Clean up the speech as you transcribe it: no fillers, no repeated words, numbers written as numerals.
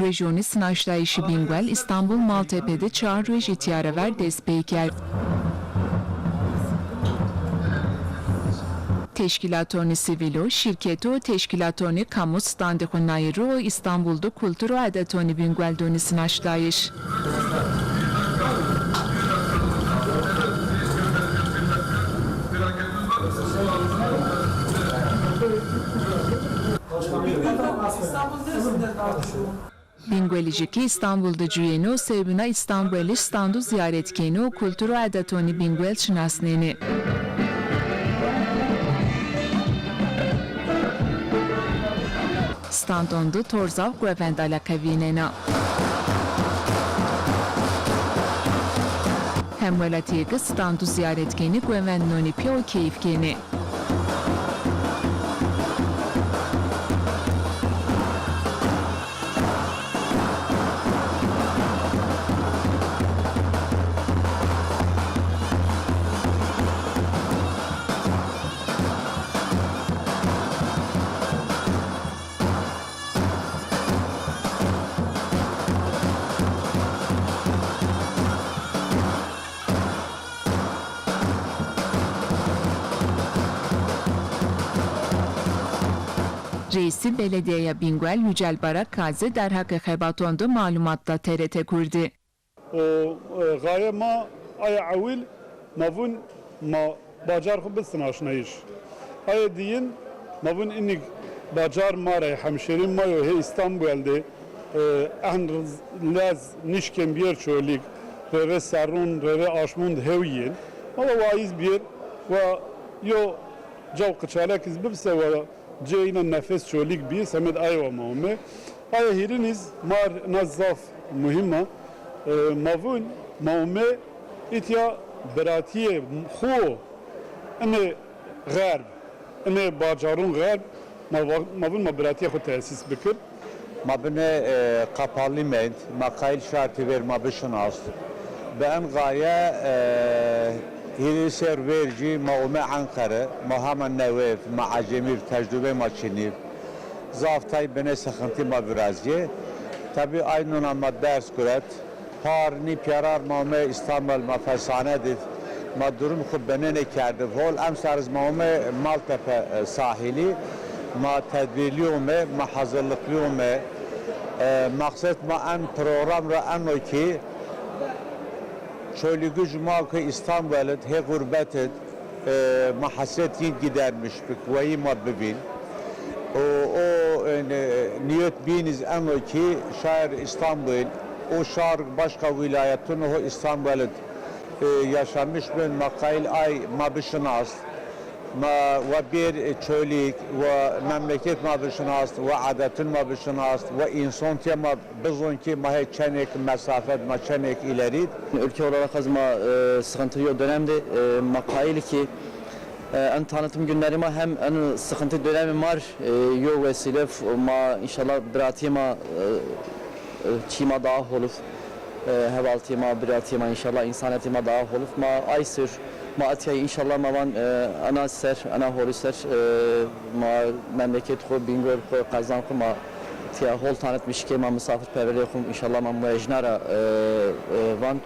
Rejyonist naşlayışı Bingwel, İstanbul Maltepe'de çağır reji tiyarever despeyker. Teşkilatoni Sivilo, şirketi teşkilatoni kamu standı nayru İstanbul'da kültürü adetoni Bingwel dönüsü naşlayış. Bingweliciki İstanbul'da cüyeni sevbina İstanbul'u standu ziyaretkeni o kültürü adetoni Bingwel şinasneni. Standondu torzav güvendala kavinena. Hem velatiyeki standu ziyaretkeni güvendoni pyo keyifkeni. Reisi Belediye Bingwel Yücel Barak Kazi derhak xebatondu malumatla TRT kurdu. Gaye ma aya avil mavun ma bacar xu bitsin aşnayış. Aya diyin mavun inik bacar mare hemşerin mayo he İstanbul'de en laz nişken bir çölik reve sarun reve aşmund heviyin. Ama vaiz bir ve yo cav kıçalak izbibse ve ceyna nefes çölik bir semed ayva maume. Aya hiriniz mar nazaf mühimma mavun maume itya beratiye xo ene garb ene bacarun garb mavun ma beratiye xo tesis bikir. ما بنه قپالیمند مقایل شرطی بر ما بشناس به ان غایه هیری سرورجی مقوم انقره ما هم نویف ما عجمیر تجربه ما چینیر زافتای بنه سخنتی ما برازیه tabi aynı ama ders göret parni piyarar mame İstanbul ma fesane did ma durum khubene ne kerdi hol am sarız mame Maltepe sahili ma tedbirliyome ma hazırlıklıyome maksat ma en program ra en ki çölü cuma ki İstanbul'et he gurbetet ma hasretin gidermiş bir ma bibin o niyet biniz en ki şehir İstanbul o şehir başka vilayetin o İstanbul'et yaşamış ben makail ay ma bişnas ما وبير çölük ve memleket ma bişnast ve adetin ma bişnast ve insan ki ma bizon ki ma çenek mesafet ma çenek ileri ülke olarak azma sıkıntılı dönemde makail ki en tanıtım günlerime hem en sıkıntı dönemi var yo vesile ma inşallah biratima çima daha olur hevaltima biratima inşallah insanetima daha olur ma aysır ma atya inşallah ma van ana ser ana holiser ma memleket ko Bingöl ko Kazan ko ma tiya hol tanıtmış ki ma misafirperverliğim inşallah ma mujnara van